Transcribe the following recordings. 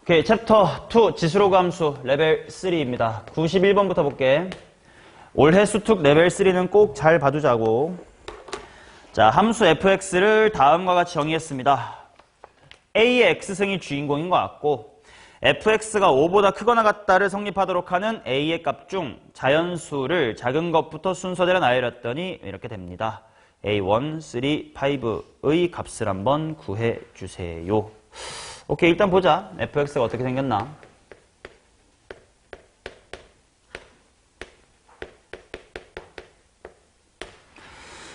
오케이, 챕터 2 지수로그 함수 레벨 3입니다. 91번부터 볼게. 올해 수특 레벨 3는 꼭 잘 봐두자고. 자, 함수 fx를 다음과 같이 정의했습니다. a의 x승이 주인공인 것 같고 fx가 5보다 크거나 같다를 성립하도록 하는 a의 값 중 자연수를 작은 것부터 순서대로 나열했더니 이렇게 됩니다. a1, 3, 5의 값을 한번 구해주세요. 오케이, 일단 보자. fx가 어떻게 생겼나.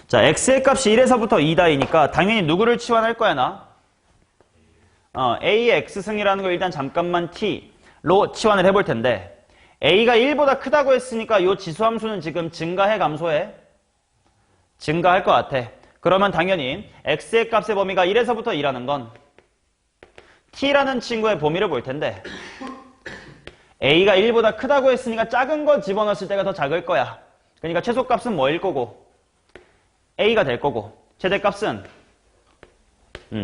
자, x의 값이 1에서부터 2다이니까 당연히 누구를 치환할 거야, 나? a의 x승이라는 걸 일단 잠깐만 t로 치환을 해볼 텐데 a가 1보다 크다고 했으니까 이 지수함수는 지금 증가해, 감소해? 증가할 것 같아. 그러면 당연히 x의 값의 범위가 1에서부터 2라는 건 t라는 친구의 범위를 볼 텐데 a가 1보다 크다고 했으니까 작은 거 집어넣었을 때가 더 작을 거야. 그러니까 최소값은 뭐일 거고? a가 될 거고 최대값은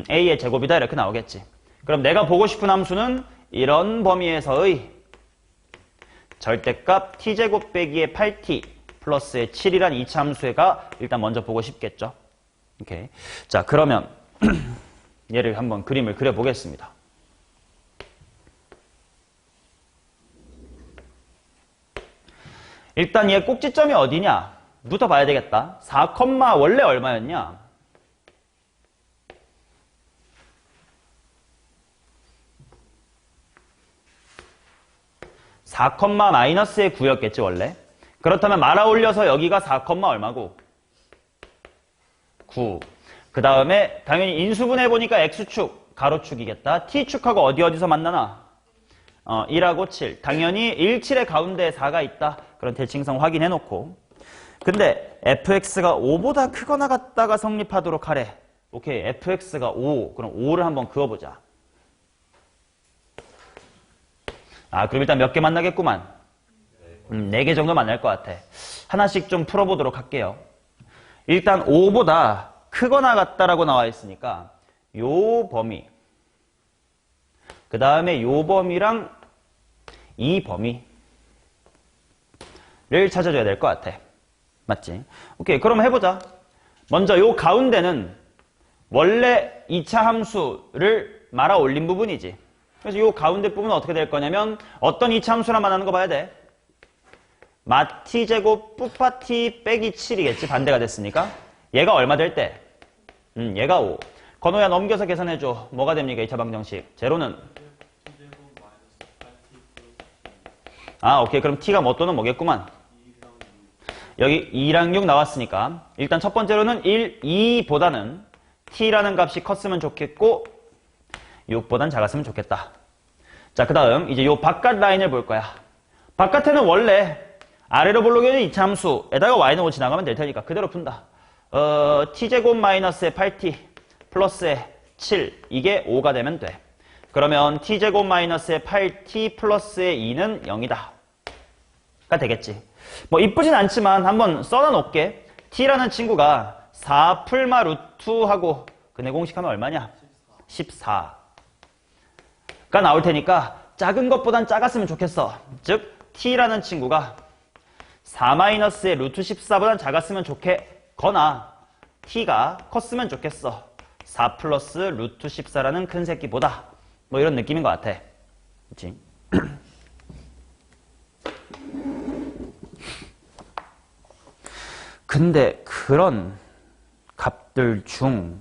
a의 제곱이다 이렇게 나오겠지. 그럼 내가 보고 싶은 함수는 이런 범위에서의 절대값 t제곱 빼기의 8t 플러스의 7이란 이차함수가 일단 먼저 보고 싶겠죠. 오케이. 자, 그러면 얘를 한번 그림을 그려보겠습니다. 일단 얘 꼭지점이 어디냐? 부터 봐야 되겠다. 4, 원래 얼마였냐? 4, 마이너스의 9였겠지 원래. 그렇다면 말아 올려서 여기가 4, 얼마고? 9. 그 다음에 당연히 인수분해 보니까 x축, 가로축이겠다. t축하고 어디서 만나나? 1하고 7. 당연히 1, 7의 가운데에 4가 있다. 그런 대칭성 확인해 놓고. 근데 fx가 5보다 크거나 같다가 성립하도록 하래. 오케이, fx가 5. 그럼 5를 한번 그어보자. 그럼 일단 몇 개 만나겠구만. 4개 정도 만날 것 같아. 하나씩 좀 풀어보도록 할게요. 일단 5보다 크거나 같다라고 나와 있으니까 요 범위, 그 다음에 요 범위랑 이 범위를 찾아줘야 될 것 같아. 맞지? 오케이, 그럼 해보자. 먼저 요 가운데는 원래 2차 함수를 말아 올린 부분이지. 그래서 요 가운데 부분은 어떻게 될 거냐면 어떤 2차 함수라 말하는 거 봐야 돼. 마t제곱 뿌파t 빼기 7이겠지. 반대가 됐으니까. 얘가 얼마 될 때? 얘가 5. 건호야 넘겨서 계산해줘. 뭐가 됩니까? 2차 방정식. 제로는? 오케이. 그럼 t가 뭐 또는 뭐겠구만. 여기 2랑 6 나왔으니까 일단 첫 번째로는 1, 2보다는 t라는 값이 컸으면 좋겠고 6보단 작았으면 좋겠다. 자, 그 다음 이제 요 바깥 라인을 볼 거야. 바깥에는 원래 아래로 볼록여진 이차 함수에다가 y 넣고 지나가면 될 테니까 그대로 푼다. t제곱 마이너스의 8t 플러스의 7 이게 5가 되면 돼. 그러면 t제곱 마이너스의 8t 플러스의 2는 0이다 가 되겠지. 뭐 이쁘진 않지만 한번 써놔 놓을게. t라는 친구가 4 풀마 루트 하고 근해 공식하면 얼마냐? 14가 나올 테니까 작은 것보단 작았으면 좋겠어. 즉 t라는 친구가 4 마이너스의 루트 14보단 작았으면 좋겠거나 t가 컸으면 좋겠어. 4 플러스 루트 14라는 큰 새끼보다 뭐 이런 느낌인 것 같아. 그치? 근데 그런 값들 중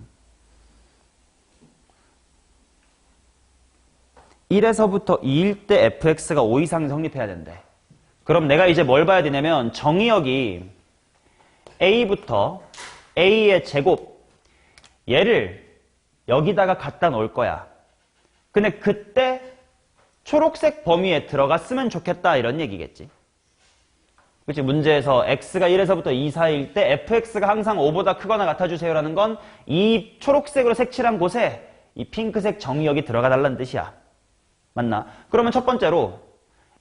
1에서부터 2일 때 fx가 5 이상 성립해야 된대. 그럼 내가 이제 뭘 봐야 되냐면 정의역이 a부터 a의 제곱 얘를 여기다가 갖다 놓을 거야. 근데 그때 초록색 범위에 들어갔으면 좋겠다 이런 얘기겠지. 그치? 문제에서 x가 1에서부터 2 사이일 때 fx가 항상 5보다 크거나 같아주세요라는 건 이 초록색으로 색칠한 곳에 이 핑크색 정의역이 들어가 달라는 뜻이야. 맞나? 그러면 첫 번째로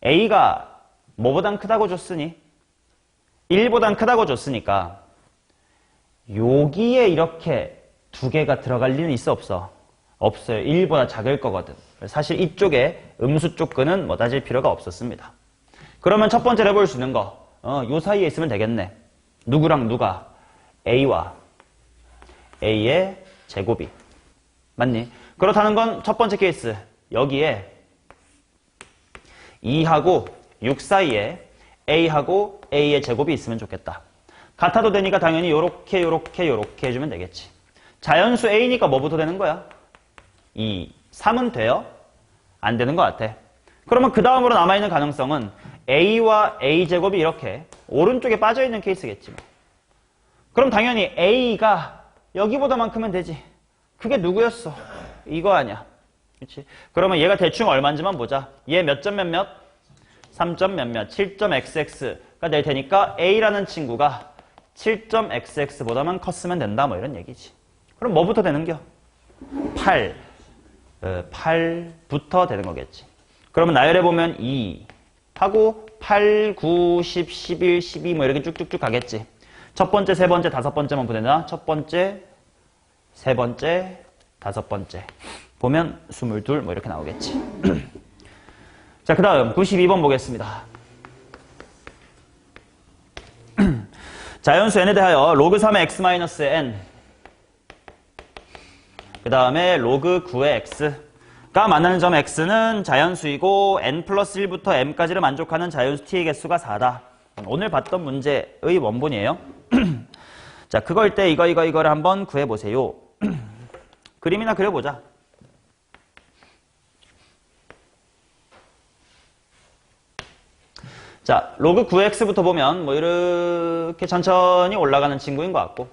a가 뭐보단 크다고 줬으니? 1보단 크다고 줬으니까 여기에 이렇게 두 개가 들어갈 리는 있어 없어? 없어요. 1보다 작을 거거든. 사실 이쪽에 음수 쪽 끈은 뭐 따질 필요가 없었습니다. 그러면 첫 번째로 해볼 수 있는 거, 요 사이에 있으면 되겠네. 누구랑 누가? A와 A의 제곱이. 맞니? 그렇다는 건 첫 번째 케이스. 여기에 2하고 6 사이에 A하고 A의 제곱이 있으면 좋겠다. 같아도 되니까 당연히 요렇게 해주면 되겠지. 자연수 A니까 뭐부터 되는 거야? 2, 3은 돼요? 안 되는 것 같아. 그러면 그 다음으로 남아있는 가능성은 A와 A제곱이 이렇게 오른쪽에 빠져있는 케이스겠지. 그럼 당연히 A가 여기보다만 크면 되지. 그게 누구였어? 이거 아니야. 그렇지? 그러면 얘가 대충 얼마인지만 보자. 얘 몇 점 몇몇? 3점 몇몇, 7.xx가 될 테니까 A라는 친구가 7.xx보다만 컸으면 된다. 뭐 이런 얘기지. 그럼 뭐부터 되는겨? 8. 8부터 되는 거겠지. 그러면 나열해보면 2 하고 8, 9, 10, 11, 12 뭐 이렇게 쭉쭉쭉 가겠지. 첫 번째, 세 번째, 다섯 번째만 보내나? 첫 번째, 세 번째, 다섯 번째. 보면 22 뭐 이렇게 나오겠지. 자, 그 다음 92번 보겠습니다. 자연수 n에 대하여 로그 3의 x-n 그 다음에 로그 9의 x가 만나는 점 x는 자연수이고 n 플러스 1부터 m까지를 만족하는 자연수 t의 개수가 4다. 오늘 봤던 문제의 원본이에요. 자, 그걸 때 이거를 한번 구해보세요. 그림이나 그려보자. 자, 로그 9x부터 보면 뭐 이렇게 천천히 올라가는 친구인 것 같고,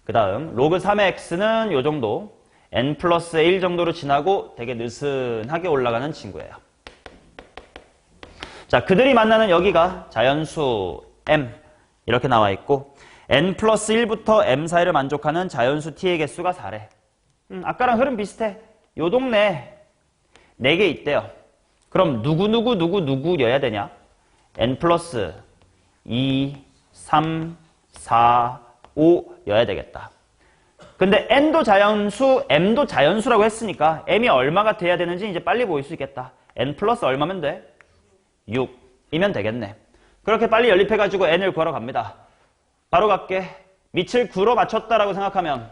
그 다음 로그 3의 x는 요 정도 n 플러스 1 정도로 지나고 되게 느슨하게 올라가는 친구예요. 자, 그들이 만나는 여기가 자연수 m 이렇게 나와 있고 n 플러스 1부터 m 사이를 만족하는 자연수 t의 개수가 4래. 아까랑 흐름 비슷해. 요 동네 4개 있대요. 그럼 누구여야 되냐? n 플러스 2, 3, 4, 5여야 되겠다. 근데 n도 자연수, m도 자연수라고 했으니까 m이 얼마가 돼야 되는지 이제 빨리 보일 수 있겠다. n 플러스 얼마면 돼? 6이면 되겠네. 그렇게 빨리 연립해가지고 n을 구하러 갑니다. 바로 갈게. 밑을 9로 맞췄다라고 생각하면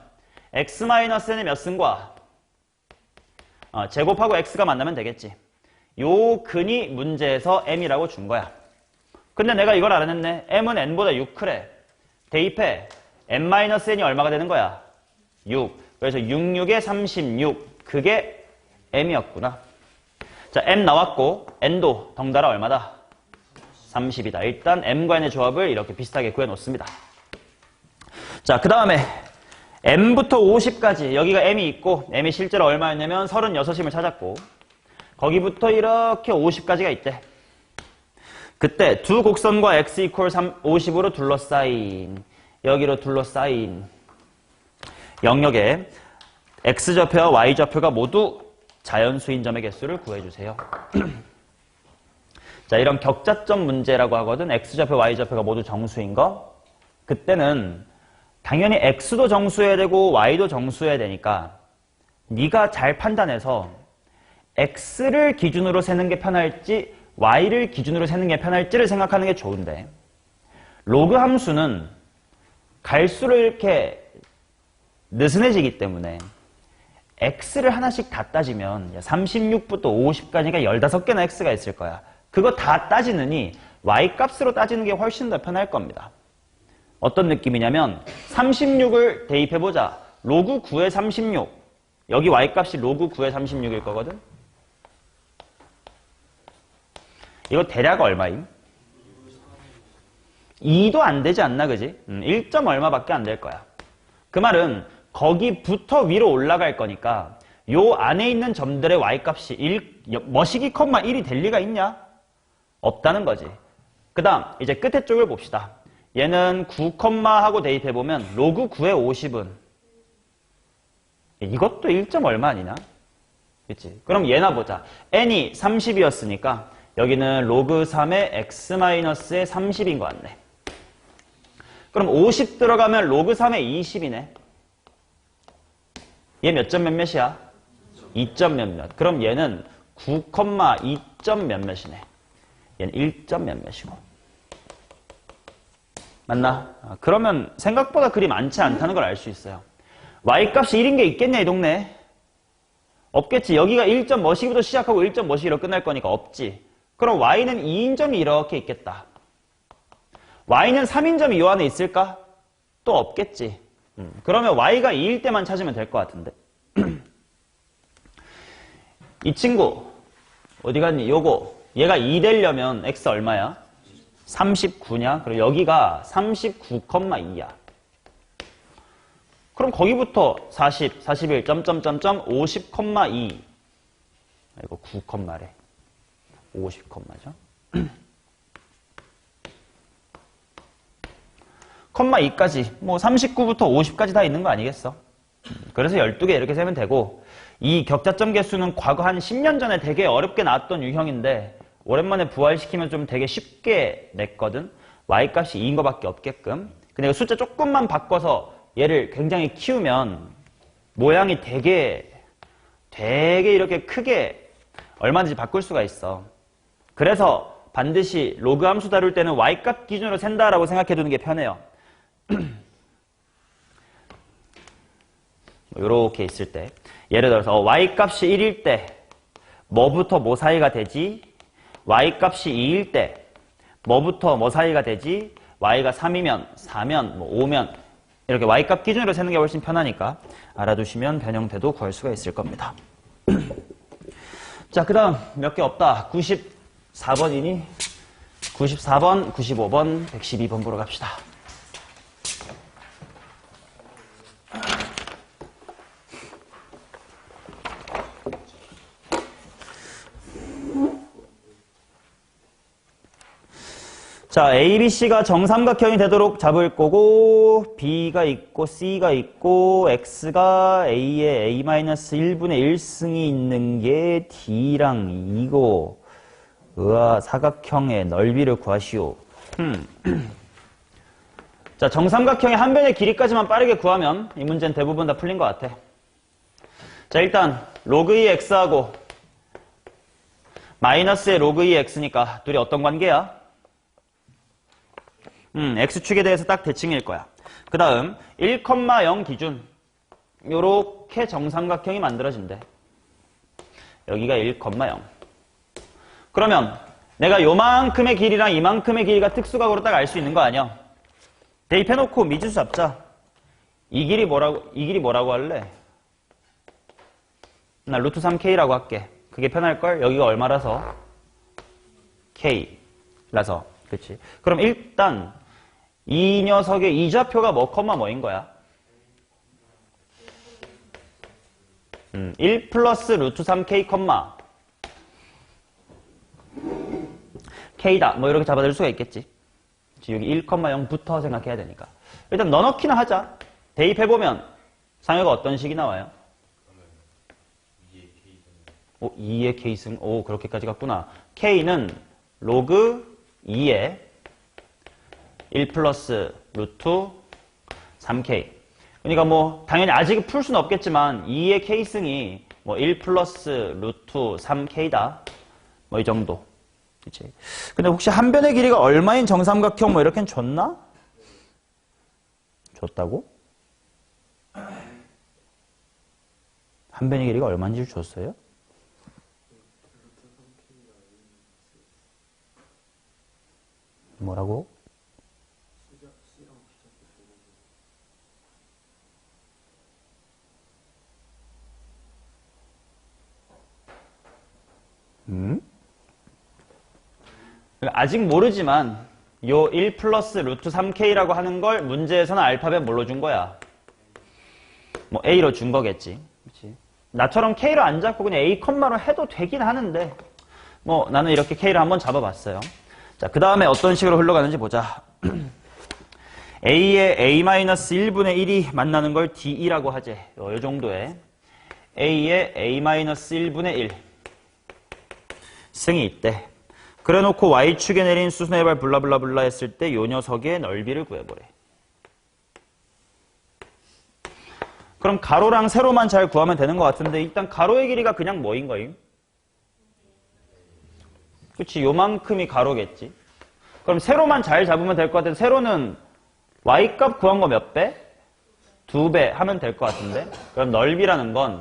x-n이 몇 승과 제곱하고 x가 만나면 되겠지. 요 근이 문제에서 m이라고 준 거야. 근데 내가 이걸 알아냈네. m은 n보다 6 크래. 대입해. m-n이 얼마가 되는 거야? 6. 그래서 66에 36. 그게 m이었구나. 자, m 나왔고 n도 덩달아 얼마다? 30이다. 일단 m과 n의 조합을 이렇게 비슷하게 구해놓습니다. 자, 그 다음에 m부터 50까지 여기가 m이 있고 m이 실제로 얼마였냐면 36임을 찾았고 거기부터 이렇게 50까지가 있대. 그때 두 곡선과 x 이퀄 50으로 둘러싸인 여기로 둘러싸인 영역에 x좌표와 y좌표가 모두 자연수인 점의 개수를 구해주세요. 자, 이런 격자점 문제라고 하거든. x좌표, y좌표가 모두 정수인 거. 그때는 당연히 x도 정수여야 되고 y도 정수여야 되니까 네가 잘 판단해서 x를 기준으로 세는 게 편할지 y를 기준으로 세는 게 편할지를 생각하는 게 좋은데 로그 함수는 갈수록 이렇게 느슨해지기 때문에 x를 하나씩 다 따지면 36부터 50까지가 15개나 x가 있을 거야. 그거 다 따지느니 y값으로 따지는 게 훨씬 더 편할 겁니다. 어떤 느낌이냐면 36을 대입해보자. 로그 9의 36. 여기 y값이 로그 9의 36일 거거든. 이거 대략 얼마임? 2도 안 되지 않나, 그지? 1점 얼마밖에 안 될 거야. 그 말은 거기부터 위로 올라갈 거니까 요 안에 있는 점들의 y값이 머시기 컴마 1이 될 리가 있냐? 없다는 거지. 그 다음 이제 끝에 쪽을 봅시다. 얘는 9, 하고 대입해보면 로그 9의 50은 이것도 1점 얼마 아니냐? 그치? 그럼 얘나 보자. n이 30이었으니까 여기는 로그 3의 x-의 30인 것 같네. 그럼 50 들어가면 로그 3의 20이네. 얘 몇 점 몇몇이야? 2점 몇몇. 그럼 얘는 9,2점 몇몇이네. 얘는 1점 몇몇이고. 맞나? 그러면 생각보다 그리 많지 않다는 걸 알 수 있어요. y값이 1인 게 있겠냐 이 동네? 없겠지. 여기가 1점 뭐시부터 시작하고 1점 뭐시로 끝날 거니까 없지. 그럼 y는 2인 점이 이렇게 있겠다. y는 3인 점이 요 안에 있을까? 또 없겠지. 그러면 y가 2일 때만 찾으면 될 것 같은데. 이 친구 어디 갔니? 요거 얘가 2 되려면 x 얼마야? 39냐? 그리고 여기가 39,2야. 그럼 거기부터 40, 41, 점점점점 50,2. 이거 9래. 50죠. 2까지 뭐 39부터 50까지 다 있는 거 아니겠어? 그래서 12개 이렇게 세면 되고, 이 격자점 개수는 과거 한 10년 전에 되게 어렵게 나왔던 유형인데 오랜만에 부활시키면 좀 되게 쉽게 냈거든. y값이 2인 거밖에 없게끔. 근데 숫자 조금만 바꿔서 얘를 굉장히 키우면 모양이 되게 이렇게 크게 얼마든지 바꿀 수가 있어. 그래서 반드시 로그 함수 다룰 때는 y값 기준으로 센다라고 생각해 두는 게 편해요. 이렇게 있을 때 예를 들어서 y값이 1일 때 뭐부터 뭐 사이가 되지? y값이 2일 때 뭐부터 뭐 사이가 되지? y가 3이면 4면 뭐 5면 이렇게 y값 기준으로 세는 게 훨씬 편하니까 알아두시면 변형태도 구할 수가 있을 겁니다. 자, 그 다음 몇 개 없다. 94번이니 94번, 95번, 112번 보러 갑시다. 자, A, B, C가 정삼각형이 되도록 잡을 거고, B가 있고, C가 있고, X가 A의 A-1분의 1승이 있는 게 D랑 E고, 으아, 사각형의 넓이를 구하시오. 자, 정삼각형의 한 변의 길이까지만 빠르게 구하면 이 문제는 대부분 다 풀린 것 같아. 자, 일단 로그 2x하고 마이너스의 로그 2x니까 둘이 어떤 관계야? x축에 대해서 딱 대칭일 거야. 그 다음 1,0 기준 요렇게 정삼각형이 만들어진대. 여기가 1,0. 그러면 내가 요만큼의 길이랑 이만큼의 길이가 특수각으로 딱 알 수 있는 거 아니야? 대입해놓고 미지수 잡자. 이 길이 뭐라고 할래? 나 루트 3k라고 할게. 그게 편할걸? 여기가 얼마라서? k라서. 그치? 그럼 일단 이 녀석의 이좌표가 뭐, 뭐인 거야? 1 플러스 루트 3k, k다. 뭐 이렇게 잡아줄 수가 있겠지. 여기 1,0부터 생각해야 되니까. 일단 넣어넣기나 하자. 대입해보면 상효가 어떤 식이 나와요? 2의 k승. 오, 그렇게까지 갔구나. k는 로그 2의 1 플러스 루트 3k. 그러니까 뭐 당연히 아직 풀 수는 없겠지만 2의 k승이 뭐 1 플러스 루트 3k다. 뭐 이 정도. 그치? 근데 혹시 한 변의 길이가 얼마인 정삼각형 뭐 이렇게는 줬나? 줬다고? 한 변의 길이가 얼마인지 줬어요? 뭐라고? 아직 모르지만 요 1 플러스 루트 3k라고 하는 걸 문제에서는 알파벳 뭘로 준 거야? 뭐 A로 준 거겠지. 그치? 나처럼 K로 안 잡고 그냥 A, 로 해도 되긴 하는데 뭐 나는 이렇게 K를 한번 잡아봤어요. 자, 그 다음에 어떤 식으로 흘러가는지 보자. A의 A-1분의 1이 만나는 걸 DE라고 하지. 요 정도에 A의 A-1분의 1 승이 있대. 그래놓고 Y축에 내린 수순의 발 블라블라블라 했을 때 요 녀석의 넓이를 구해보래. 그럼 가로랑 세로만 잘 구하면 되는 것 같은데 일단 가로의 길이가 그냥 뭐인 거임? 그치, 요만큼이 가로겠지. 그럼 세로만 잘 잡으면 될 것 같은데 세로는 y값 구한 거 몇 배? 2배 하면 될 것 같은데. 그럼 넓이라는 건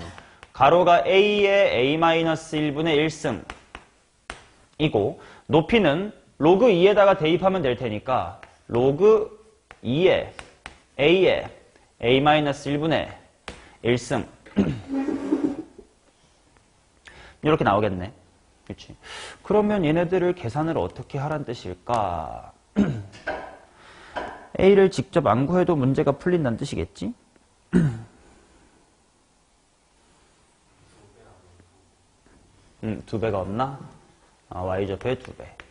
가로가 a의 a-1분의 1승이고 높이는 로그 2에다가 대입하면 될 테니까 로그 2의 a의 a-1분의 1승 이렇게 나오겠네. 그렇지. 그러면 얘네들을 계산을 어떻게 하란 뜻일까? a를 직접 안 구해도 문제가 풀린다는 뜻이겠지? 두 배가 없나? y좌표의 2배.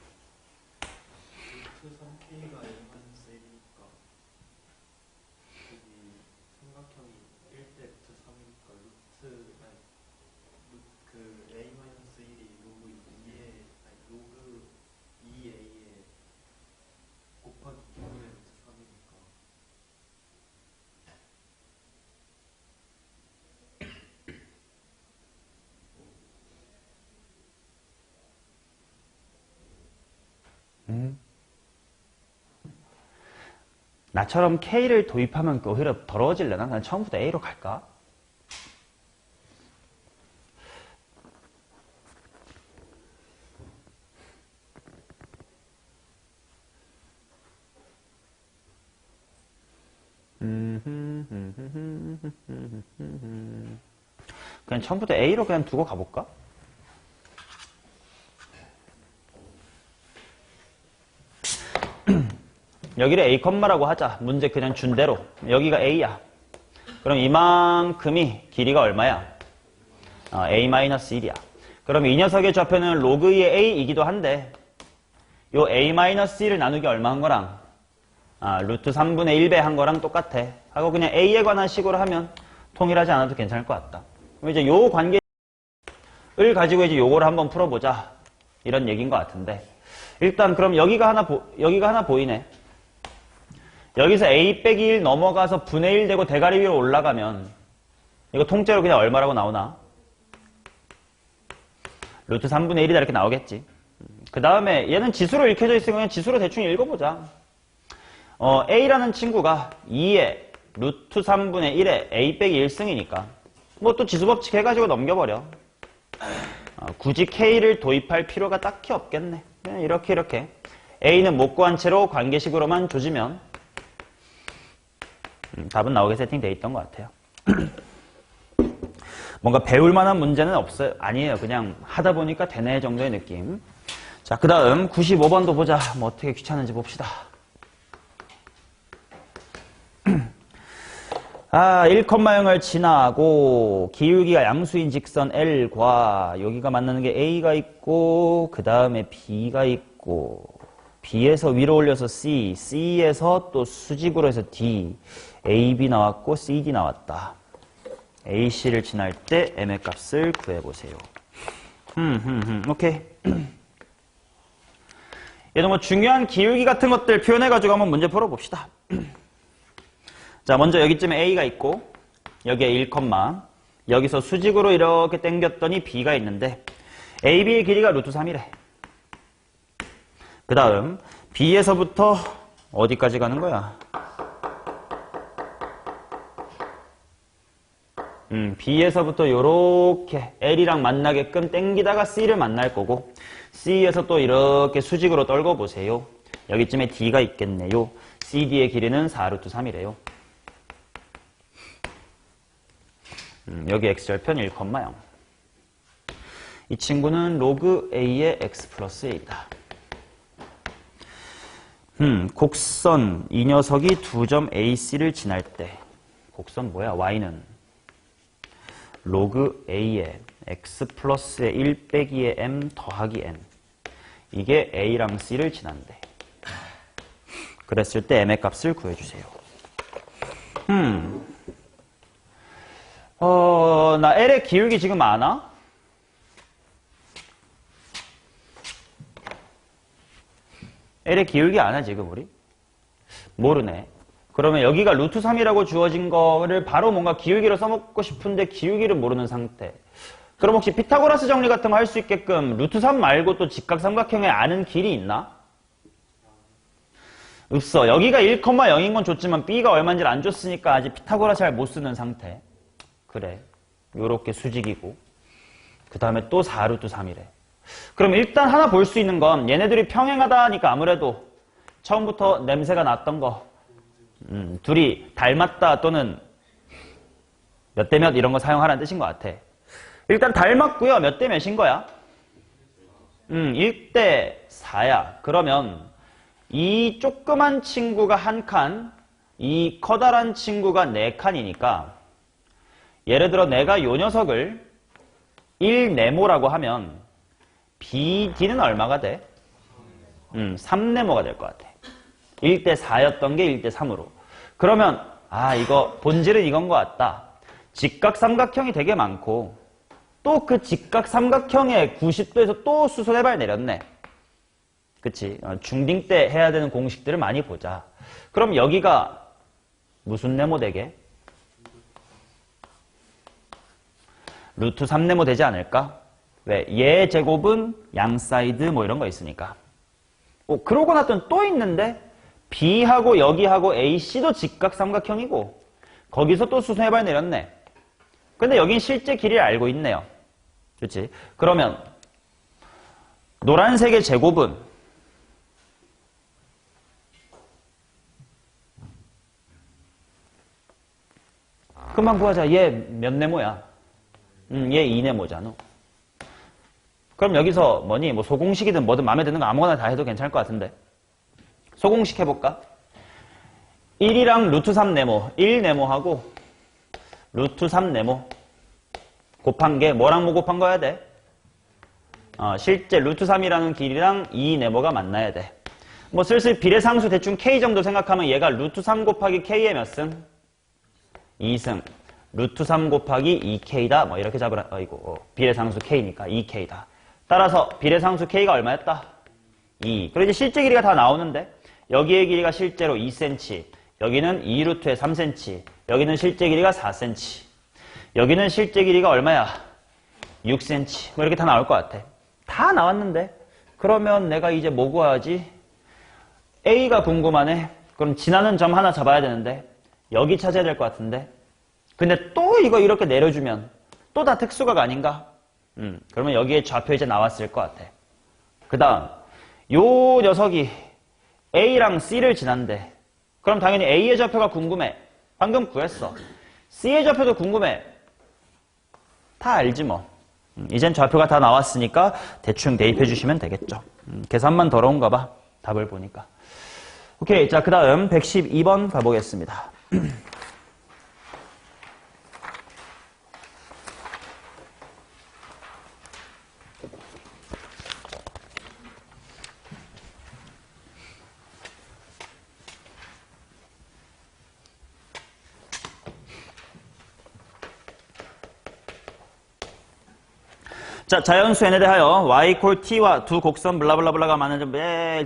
나처럼 K를 도입하면 오히려 더러워질려나? 난 처음부터 A로 갈까? 그냥 처음부터 A로 그냥 두고 가볼까? 여기를 A, 라고 하자. 문제 그냥 준 대로. 여기가 A야. 그럼 이만큼이 길이가 얼마야? A-1이야. 그럼 이 녀석의 좌표는 로그 2의 A이기도 한데 요 A-1을 나누기 얼마 한 거랑 루트 3분의 1배 한 거랑 똑같아. 하고 그냥 A에 관한 식으로 하면 통일하지 않아도 괜찮을 것 같다. 그럼 이제 요 관계를 가지고 이제 요거를 한번 풀어보자. 이런 얘기인 것 같은데. 일단 그럼 여기가 하나 보이네. 여기서 a 빼기 1 넘어가서 분의 1 되고 대가리 위로 올라가면 이거 통째로 그냥 얼마라고 나오나? 루트 3분의 1이다 이렇게 나오겠지. 그 다음에 얘는 지수로 읽혀져 있으면 그냥 지수로 대충 읽어보자. a라는 친구가 2의 루트 3분의 1에 a 빼기 1승이니까 뭐 또 지수법칙 해가지고 넘겨버려. 굳이 k를 도입할 필요가 딱히 없겠네. 그냥 이렇게 a는 못 구한 채로 관계식으로만 조지면 답은 나오게 세팅되어 있던 것 같아요. 뭔가 배울 만한 문제는 없어요. 아니에요. 그냥 하다 보니까 되네 정도의 느낌. 자, 그 다음 95번도 보자. 뭐 어떻게 귀찮은지 봅시다. 1,0을 지나고 기울기가 양수인 직선 L과 여기가 만나는 게 A가 있고 그 다음에 B가 있고 B에서 위로 올려서 C, C에서 또 수직으로 해서 D, AB 나왔고 CD 나왔다. AC를 지날 때 M의 값을 구해보세요. 오케이. 얘도 뭐 중요한 기울기 같은 것들 표현해가지고 한번 문제 풀어봅시다. 자, 먼저 여기쯤에 A가 있고 여기에 1, 여기서 수직으로 이렇게 당겼더니 B가 있는데 AB의 길이가 루트 3이래. 그 다음 B에서부터 어디까지 가는 거야? B에서부터 요렇게 L이랑 만나게끔 당기다가 C를 만날 거고 C에서 또 이렇게 수직으로 떨궈 보세요. 여기쯤에 D가 있겠네요. CD의 길이는 4루트 3이래요. 여기 X절편 1,0. 이 친구는 로그 A의 X 플러스 A다. 곡선 이 녀석이 2점 AC를 지날 때 곡선 뭐야? Y는 로그 A의 X 플러스의 1 빼기의 M 더하기 N 이게 A랑 C를 지난대. 그랬을 때 M의 값을 구해주세요. 나 L의 기울기 지금 아나? L의 기울기 아나 지금 우리? 모르네. 그러면 여기가 루트 3이라고 주어진 거를 바로 뭔가 기울기로 써먹고 싶은데 기울기를 모르는 상태. 그럼 혹시 피타고라스 정리 같은 거 할 수 있게끔 루트 3 말고 또 직각삼각형에 아는 길이 있나? 없어. 여기가 1,0인 건 줬지만 B가 얼마인지를 안 줬으니까 아직 피타고라스 잘 못 쓰는 상태. 그래. 요렇게 수직이고. 그 다음에 또 4루트 3이래. 그럼 일단 하나 볼 수 있는 건 얘네들이 평행하다 하니까 아무래도 처음부터 냄새가 났던 거. 둘이 닮았다 또는 몇 대 몇 이런 거 사용하라는 뜻인 것 같아. 일단 닮았고요. 몇 대 몇인 거야? 1대 4야. 그러면 이 조그만 친구가 한 칸, 이 커다란 친구가 4칸이니까 예를 들어 내가 요 녀석을 1네모라고 하면 BD는 얼마가 돼? 3네모가 될 것 같아. 1대 4였던 게 1대 3으로. 그러면 이거 본질은 이건 것 같다. 직각삼각형이 되게 많고 또 그 직각삼각형의 90도에서 또 수소해발 내렸네. 그치? 중딩 때 해야 되는 공식들을 많이 보자. 그럼 여기가 무슨 네모 되게? 루트 3네모 되지 않을까? 왜? 얘 제곱은 양 사이드 뭐 이런 거 있으니까. 그러고 났더니 또 있는데 B하고 여기하고 AC도 직각삼각형이고 거기서 또 수소해발 내렸네. 근데 여긴 실제 길이를 알고 있네요. 그렇지? 그러면 노란색의 제곱은 금방 구하자. 얘 몇 네모야? 얘 2네모잖아. 그럼 여기서 뭐니? 뭐 소공식이든 뭐든 마음에 드는 거 아무거나 다 해도 괜찮을 것 같은데. 소공식 해볼까? 1이랑 루트 3네모, 1네모하고 루트 3네모 곱한 게 뭐랑 뭐 곱한 거야 돼? 실제 루트 3이라는 길이랑 2네모가 만나야 돼. 뭐 슬슬 비례상수 대충 K 정도 생각하면 얘가 루트 3 곱하기 K의 몇 승? 2승. 루트 3 곱하기 2K다. 뭐 이렇게 잡으라. 비례상수 K니까 2K다. 따라서 비례상수 K가 얼마였다? 2. 그리고 이제 실제 길이가 다 나오는데 여기의 길이가 실제로 2cm. 여기는 2루트에 3cm. 여기는 실제 길이가 4cm. 여기는 실제 길이가 얼마야? 6cm. 뭐 이렇게 다 나올 것 같아. 다 나왔는데 그러면 내가 이제 뭐 구해야지? A가 궁금하네. 그럼 지나는 점 하나 잡아야 되는데 여기 찾아야 될 것 같은데 근데 또 이거 이렇게 내려주면 또 다 특수각 아닌가? 그러면 여기에 좌표 이제 나왔을 것 같아. 그 다음 요 녀석이 A랑 C를 지난대. 그럼 당연히 A의 좌표가 궁금해. 방금 구했어. C의 좌표도 궁금해. 다 알지 뭐. 이젠 좌표가 다 나왔으니까 대충 대입해 주시면 되겠죠. 계산만 더러운가 봐. 답을 보니까. 오케이. 자, 그 다음 112번 가보겠습니다. 자, 자연수 n에 대하여 y 콜 t와 두 곡선 블라블라블라가 많은 점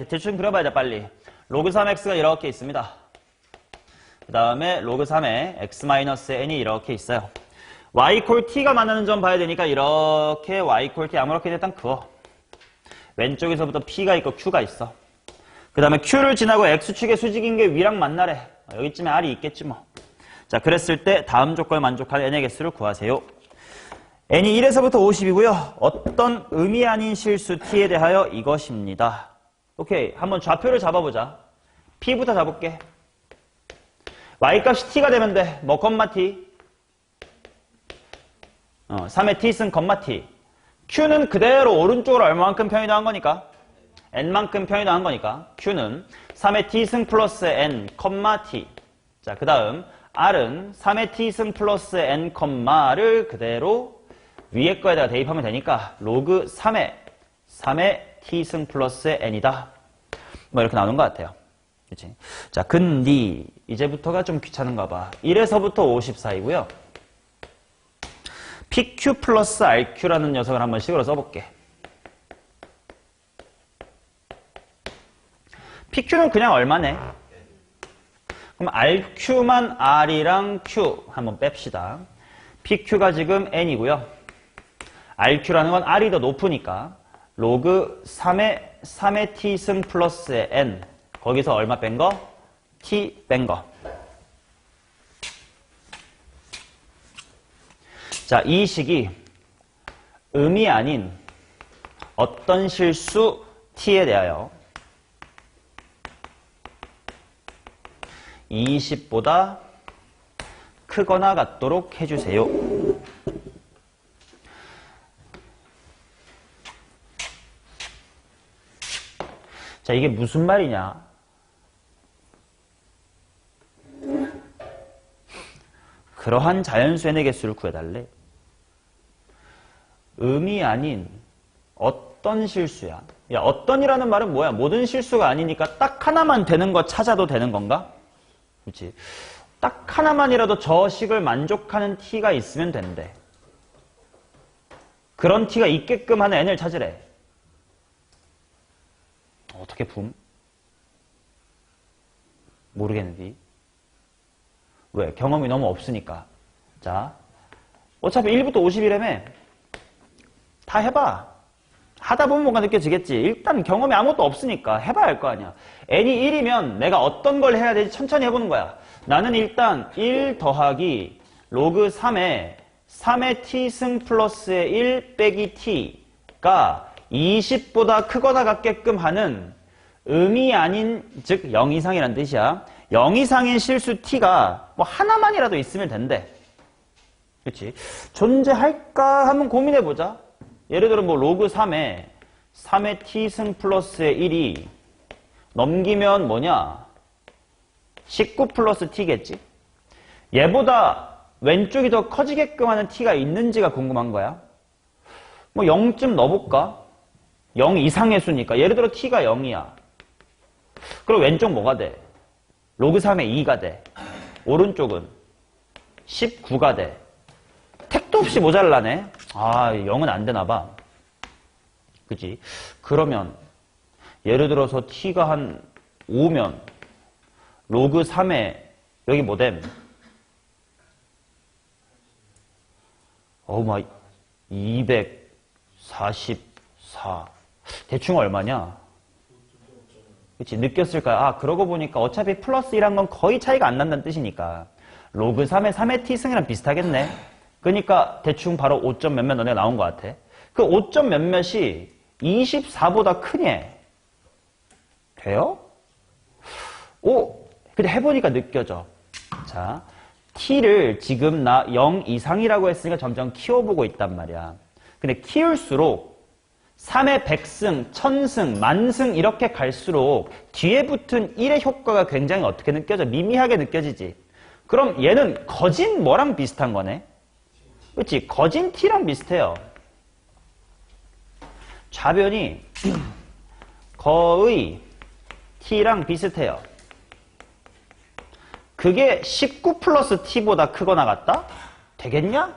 대충 그려봐야죠 빨리. 로그 3x가 이렇게 있습니다. 그 다음에 로그 3에 x-n이 이렇게 있어요. y 콜 t가 만나는 점 봐야 되니까 이렇게 y 콜 t 아무렇게 일단 그어. 왼쪽에서부터 p가 있고 q가 있어. 그 다음에 q를 지나고 x축의 수직인 게 위랑 만나래. 여기쯤에 r이 있겠지 뭐. 자, 그랬을 때 다음 조건을 만족하는 n의 개수를 구하세요. n이 1에서부터 50이고요. 어떤 의미 아닌 실수 t에 대하여 이것입니다. 오케이. 한번 좌표를 잡아보자. p부터 잡을게. y값이 t가 되면 돼. 뭐 컴마 t? 3의 t 승 컴마 t. q는 그대로 오른쪽으로 얼마만큼 편이동한 거니까? n만큼 편이동한 거니까 q는 3의 t 승 플러스 n 컴마 t. 자, 그 다음 r은 3의 t 승 플러스 n 컴마를 그대로 위에 거에다가 대입하면 되니까 로그 3의 t승 플러스 n이다. 뭐 이렇게 나오는 것 같아요. 그치? 자, 근디 이제부터가 좀 귀찮은가 봐. 1에서부터 50 사이고요. pq 플러스 rq라는 녀석을 한번 식으로 써볼게. pq는 그냥 얼마네? 그럼 RQ만 R이랑 Q 한번 뺍시다. PQ가 지금 N이고요. RQ라는 건 R이 더 높으니까 로그 3의 T승 플러스의 N. 거기서 얼마 뺀 거? T 뺀 거. 자, 이 식이 음이 아닌 어떤 실수 T에 대하여 20보다 크거나 같도록 해주세요. 자, 이게 무슨 말이냐? 그러한 자연수의 네 개수를 구해달래. 음이 아닌 어떤 실수야? 야, 어떤이라는 말은 뭐야? 모든 실수가 아니니까 딱 하나만 되는 거 찾아도 되는 건가? 그렇지? 딱 하나만이라도 저 식을 만족하는 t가 있으면 된대. 그런 t가 있게끔 하는 n을 찾으래. 어떻게 붐? 모르겠는데. 왜? 경험이 너무 없으니까. 자, 어차피 1부터 50이라며. 다 해봐. 하다 보면 뭔가 느껴지겠지. 일단 경험이 아무것도 없으니까 해봐야 할 거 아니야. n이 1이면 내가 어떤 걸 해야 되지 천천히 해보는 거야. 나는 일단 1 더하기 로그 3의 t승 플러스의 1 빼기 t가 20보다 크거나 같게끔 하는 음이 아닌, 즉 0 이상이란 뜻이야. 0 이상인 실수 t가 뭐 하나만이라도 있으면 된대. 그렇지? 존재할까 한번 고민해보자. 예를 들어 뭐 로그 3의 t승 플러스의 1이 넘기면 뭐냐? 19 플러스 t겠지? 얘보다 왼쪽이 더 커지게끔 하는 t가 있는지가 궁금한 거야. 뭐 0쯤 넣어볼까? 0 이상의 수니까. 예를 들어 t가 0이야. 그럼 왼쪽 뭐가 돼? 로그 3의 2가 돼. 오른쪽은 19가 돼. 택도 없이 모자라네. 아, 0은 안 되나 봐. 그치? 그러면 예를 들어서 t가 한 5면 로그 3에 여기 뭐됨? 막 244. 대충 얼마냐? 그치? 느꼈을까요? 아, 그러고 보니까 어차피 플러스 1한 건 거의 차이가 안 난다는 뜻이니까 로그 3의 t승이랑 비슷하겠네. 그러니까 대충 바로 5점 몇몇 너네가 나온 것 같아. 그 5점 몇몇이 24보다 크니? 돼요? 근데 해보니까 느껴져. 자, t를 지금 나 0 이상이라고 했으니까 점점 키워보고 있단 말이야. 근데 키울수록 3의 100승, 1000승, 만승 이렇게 갈수록 뒤에 붙은 1의 효과가 굉장히 어떻게 느껴져? 미미하게 느껴지지. 그럼 얘는 거진 뭐랑 비슷한 거네? 그치? 거진 t랑 비슷해요. 좌변이 거의 t랑 비슷해요. 그게 19 플러스 t보다 크거나 같다? 되겠냐?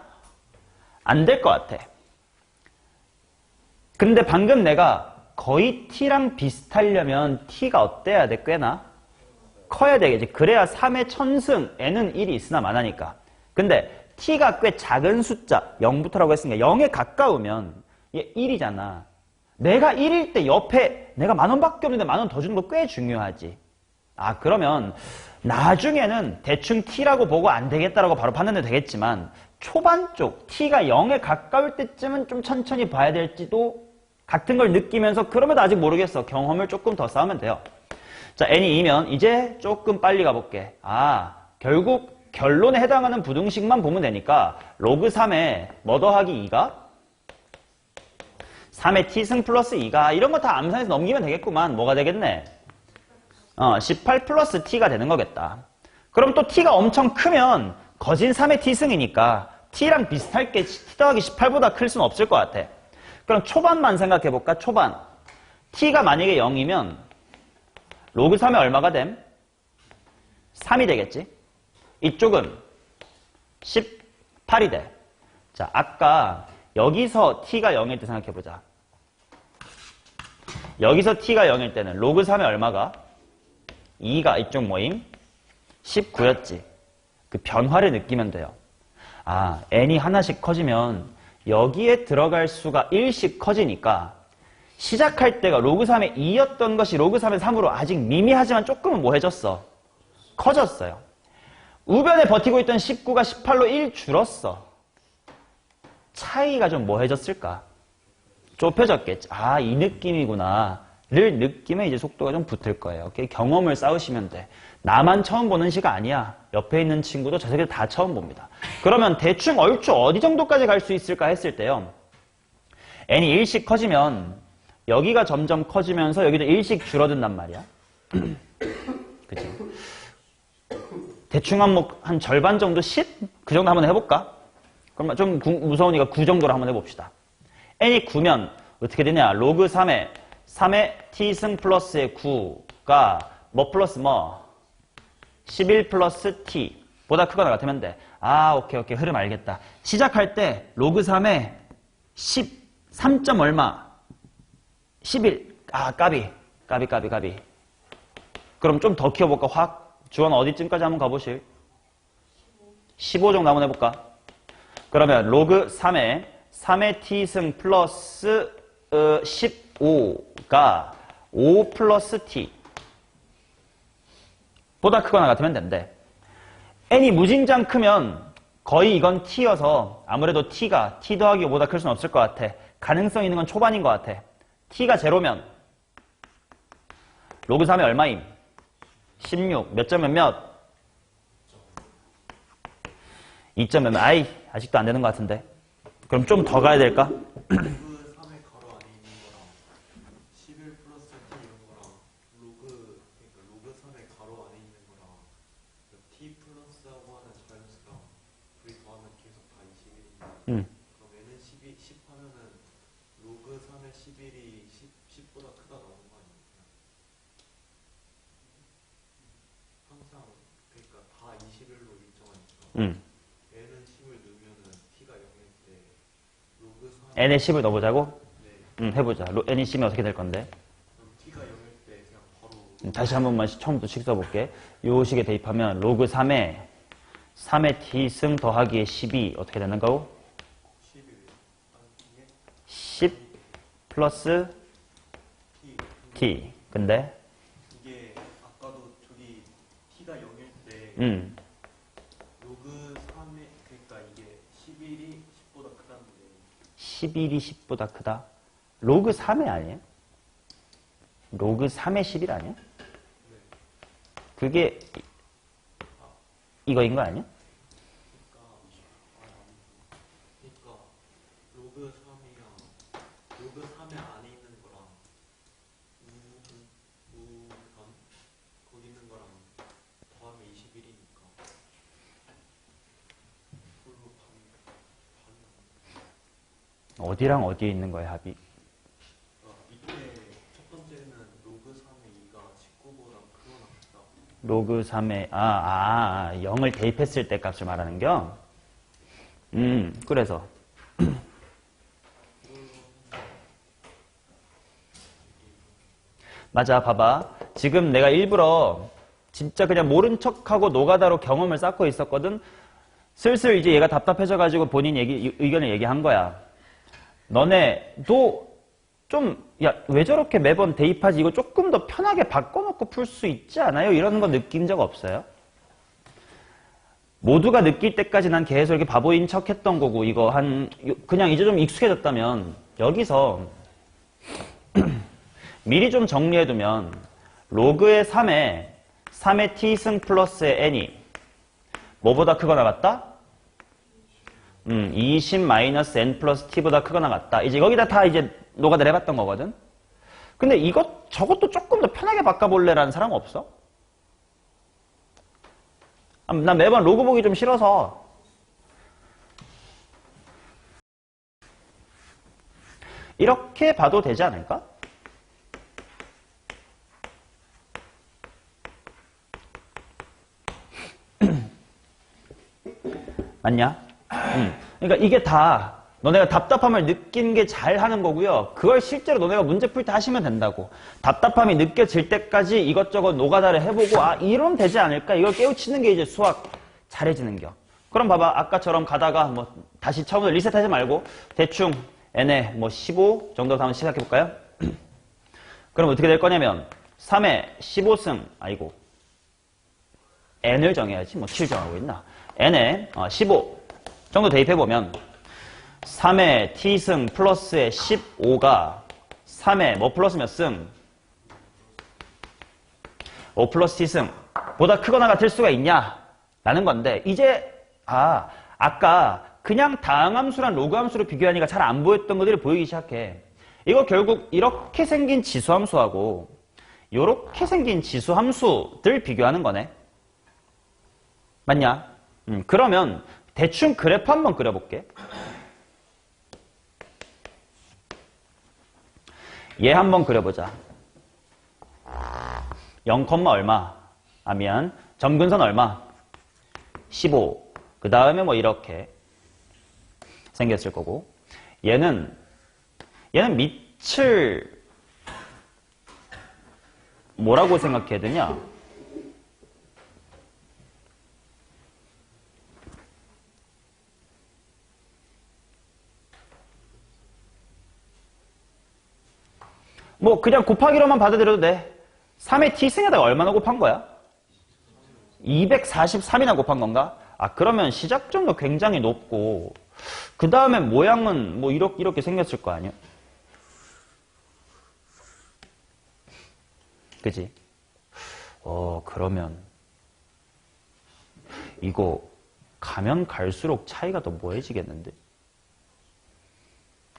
안 될 것 같아. 근데 방금 내가 거의 t랑 비슷하려면 t가 어때야 돼? 꽤나? 커야 되겠지. 그래야 3의 1000승, n은 1이 있으나 마나니까. 근데 t가 꽤 작은 숫자, 0부터라고 했으니까 0에 가까우면 얘 1이잖아. 내가 1일 때 옆에 내가 10,000원밖에 없는데 10,000원 더 주는 거 꽤 중요하지. 아, 그러면 나중에는 대충 t라고 보고 안 되겠다라고 바로 판단도 되겠지만 초반 쪽 t가 0에 가까울 때쯤은 좀 천천히 봐야 될지도 같은 걸 느끼면서 그러면 아직 모르겠어. 경험을 조금 더 쌓으면 돼요. 자, n이 2면 이제 조금 빨리 가볼게. 아, 결국 결론에 해당하는 부등식만 보면 되니까 로그 3에 뭐 더하기 2가? 3의 t승 플러스 2가 이런 거 다 암산해서 넘기면 되겠구만. 뭐가 되겠네? 18 플러스 t가 되는 거겠다. 그럼 또 t가 엄청 크면 거진 3의 t승이니까 t랑 비슷할 게 t 더하기 18보다 클 수는 없을 것 같아. 그럼 초반만 생각해볼까? 초반. t가 만약에 0이면 로그 3에 얼마가 됨? 3이 되겠지? 이쪽은 18이 돼. 자, 아까 여기서 t가 0일 때 생각해보자. 여기서 t가 0일 때는 로그 3에 얼마가? 2가 이쪽 모임? 19였지. 그 변화를 느끼면 돼요. 아, n이 하나씩 커지면 여기에 들어갈 수가 1씩 커지니까 시작할 때가 로그 3의 2였던 것이 로그 3의 3으로 아직 미미하지만 조금은 뭐해졌어? 커졌어요. 우변에 버티고 있던 19가 18로 1 줄었어. 차이가 좀 뭐해졌을까? 좁혀졌겠지. 아, 이 느낌이구나. 를 느끼면 이제 속도가 좀 붙을 거예요. 오케이? 경험을 쌓으시면 돼. 나만 처음 보는 시가 아니야. 옆에 있는 친구도 저 새끼들 다 처음 봅니다. 그러면 대충 얼추 어디 정도까지 갈 수 있을까 했을 때요. n이 1씩 커지면 여기가 점점 커지면서 여기도 1씩 줄어든단 말이야. 그치? 대충 한 절반 정도 10? 그 정도 한번 해볼까? 그럼 좀 무서우니까 9 정도로 한번 해봅시다. n이 9면 어떻게 되냐? 로그 3의 t승 플러스의 9가 뭐 플러스 뭐? 11 플러스 t 보다 크거나 같으면 돼. 아, 오케이. 흐름 알겠다. 시작할 때 로그 3의 10, 3점 얼마? 11. 아, 까비. 그럼 좀 더 키워볼까? 확. 주원 어디쯤까지 한번 가보실? 15 정도 한번 해볼까? 그러면 로그 3의 t승 플러스 15가 5 플러스 t 보다 크거나 같으면 된대. n이 무진장 크면 거의 이건 t여서 아무래도 t가 t 더하기 5보다 클 수는 없을 것 같아. 가능성 있는 건 초반인 것 같아. t가 제로면 로그 3의 얼마임? 16. 몇 점 몇? 2점 몇? 아이, 아직도 안 되는 것 같은데. 그럼 좀 더 가야 될까? 로그 3의 가로 안에 있는 거랑 11 플러스 t 이런 거랑 로그 3의 가로 안에 있는 거랑 t 플러스하고 하는 자연수가 둘이 더하면 계속 다 21인데 그럼 얘는 10 하면은 로그 3의 11이 10보다 크다 나오는 거 아니에요? 항상 그러니까 다 21로 일정하니까 얘는 10을 넣으면은 t가 0일 때 로그 3 n에 10을 넣어보자고? 네. 해보자. n이 10이 어떻게 될 건데? 그럼 t가 0일 때 그냥 바로 다시 한 번만 처음부터 식 써볼게. 요 식에 대입하면 로그 3의 t승 더하기의 10이 어떻게 되는 거고? 10 플러스 t. 근데 이게 아까도 저기 t가 0일 때 로그 3의 그러니까 이게 11이 10보다 크다는데 11이 10보다 크다. 로그 3의 아니에요? 로그 3의 11 아니야? 그게 이거인 거 아니야? 그러니까 로그 3이랑 로그 3의 안에 있는 거랑 우변 거기 있는 거랑 더하면 21이니까 그걸로 어디랑 어디에 있는 거야, 합이? 이때 첫 번째는 로그 3의 2가 19보다 크거나 같다. 로그 3의 0을 대입했을 때 값을 말하는 겨? 그래서 맞아, 봐봐. 지금 내가 일부러 진짜 그냥 모른 척하고 노가다로 경험을 쌓고 있었거든. 슬슬 이제 얘가 답답해져가지고 본인 의견을 얘기한 거야. 너네도 좀, 야, 왜 저렇게 매번 대입하지? 이거 조금 더 편하게 바꿔놓고 풀 수 있지 않아요? 이런 거 느낀 적 없어요? 모두가 느낄 때까지 난 계속 이렇게 바보인 척 했던 거고, 이거 그냥 이제 좀 익숙해졌다면, 여기서, 미리 좀 정리해두면, 로그의 3의 t승 플러스의 n이 뭐보다 크거나 같다? 20-n 플러스 t보다 크거나 같다. 이제 거기다 다 이제 노가다를 해봤던 거거든? 근데 저것도 조금 더 편하게 바꿔볼래라는 사람 없어? 난 매번 로그 보기 좀 싫어서. 이렇게 봐도 되지 않을까? 맞냐? 그러니까 이게 다 너네가 답답함을 느낀 게 잘하는 거고요. 그걸 실제로 너네가 문제 풀 때 하시면 된다고. 답답함이 느껴질 때까지 이것저것 노가다를 해보고 아 이러면 되지 않을까? 이걸 깨우치는 게 이제 수학 잘해지는 겨. 그럼 봐봐. 아까처럼 가다가 뭐 다시 처음부터 리셋하지 말고 대충 n에 뭐 15 정도 한번 시작해 볼까요? 그럼 어떻게 될 거냐면 3에 15승 아이고 n을 정해야지 뭐 7 정하고 있나. n에 15 정도 대입해보면 3의 t승 플러스의 15가 3의 뭐 플러스 몇 승? 5 플러스 t승 보다 크거나 같을 수가 있냐? 라는 건데 이제 아까 그냥 다항함수랑 로그함수로 비교하니까 잘 안 보였던 것들이 보이기 시작해. 이거 결국 이렇게 생긴 지수함수하고 이렇게 생긴 지수함수들 비교하는 거네. 맞냐? 그러면 대충 그래프 한번 그려볼게. 얘 한번 그려보자. 0, 얼마? 점근선 얼마? 15. 그 다음에 뭐 이렇게 생겼을 거고. 얘는 밑을 뭐라고 생각해야 되냐? 뭐 그냥 곱하기로만 받아들여도 돼. 3의 t승에다가 얼마나 곱한 거야? 243이나 곱한 건가? 그러면 시작점도 굉장히 높고 그 다음에 모양은 뭐 이렇게 생겼을 거 아니야? 그지? 그러면 이거 가면 갈수록 차이가 더 뭐해지겠는데?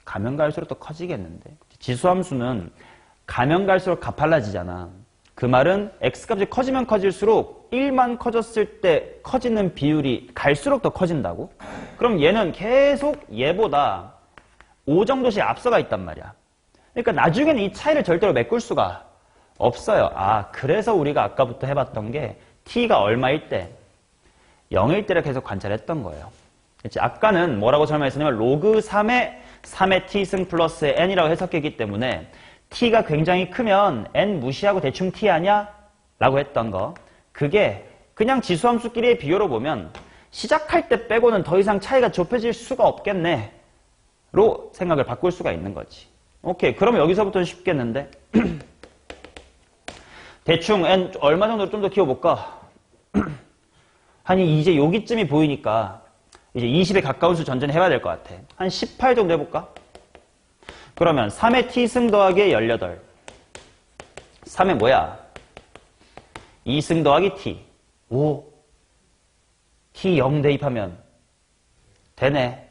가면 갈수록 더 커지겠는데? 지수함수는 가면 갈수록 가팔라지잖아. 그 말은 x값이 커지면 커질수록 1만 커졌을 때 커지는 비율이 갈수록 더 커진다고? 그럼 얘는 계속 얘보다 5 정도씩 앞서가 있단 말이야. 그러니까 나중에는 이 차이를 절대로 메꿀 수가 없어요. 그래서 우리가 아까부터 해봤던 게 t가 얼마일 때? 0일 때를 계속 관찰했던 거예요. 그치? 아까는 뭐라고 설명했었냐면 로그 3의 t승 플러스 n이라고 해석했기 때문에 t가 굉장히 크면 n 무시하고 대충 t 아냐? 라고 했던 거. 그게 그냥 지수함수끼리의 비교로 보면 시작할 때 빼고는 더 이상 차이가 좁혀질 수가 없겠네. 로 생각을 바꿀 수가 있는 거지. 오케이. 그러면 여기서부터는 쉽겠는데. 대충 n 얼마 정도로 좀 더 키워볼까? 아니 이제 여기쯤이 보이니까 이제 20에 가까운 수 전전히 해봐야 될 것 같아. 한 18 정도 해볼까? 그러면 3의 t승 더하기 18. 3의 뭐야? 2승 더하기 t. 5. t 0 대입하면 되네.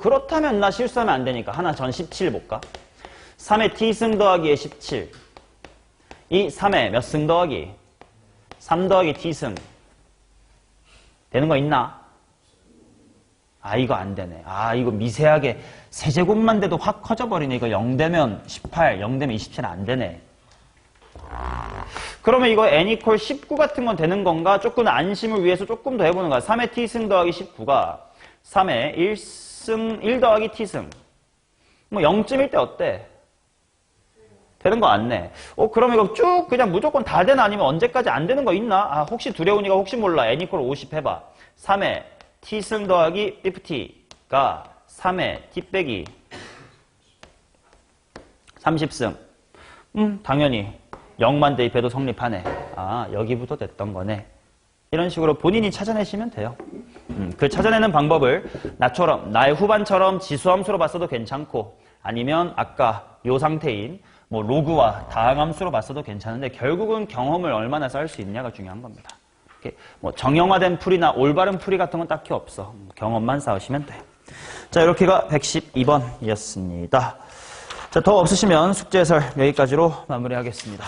그렇다면 나 실수하면 안 되니까 하나 전 17 볼까? 3의 t승 더하기에 17. 이 3의 몇 승 더하기? 3 더하기 t승. 되는 거 있나? 이거 안 되네. 이거 미세하게 세제곱만 돼도 확 커져버리네. 이거 0 되면 18, 0 되면 27 안 되네. 그러면 이거 n equal 19 같은 건 되는 건가? 조금 안심을 위해서 조금 더 해보는 거야. 3의 t승 더하기 19가 3의 1 더하기 t승. 뭐 0쯤일 때 어때? 되는 거 같네. 그럼 이거 쭉 그냥 무조건 다 되나? 아니면 언제까지 안 되는 거 있나? 혹시 두려우니까 혹시 몰라. n equal 50 해봐. 3의 t승 더하기 50가 3의 t 빼기 30승. 당연히 0만 대입해도 성립하네. 여기부터 됐던 거네. 이런 식으로 본인이 찾아내시면 돼요. 그 찾아내는 방법을 나의 후반처럼 지수함수로 봤어도 괜찮고 아니면 아까 요 상태인 뭐 로그와 다항함수로 봤어도 괜찮은데 결국은 경험을 얼마나 쌓을 수 있냐가 중요한 겁니다. 뭐 정형화된 풀이나 올바른 풀이 같은 건 딱히 없어. 경험만 쌓으시면 돼. 자, 이렇게가 112번이었습니다. 자, 더 없으시면 숙제 해설 여기까지로 마무리하겠습니다.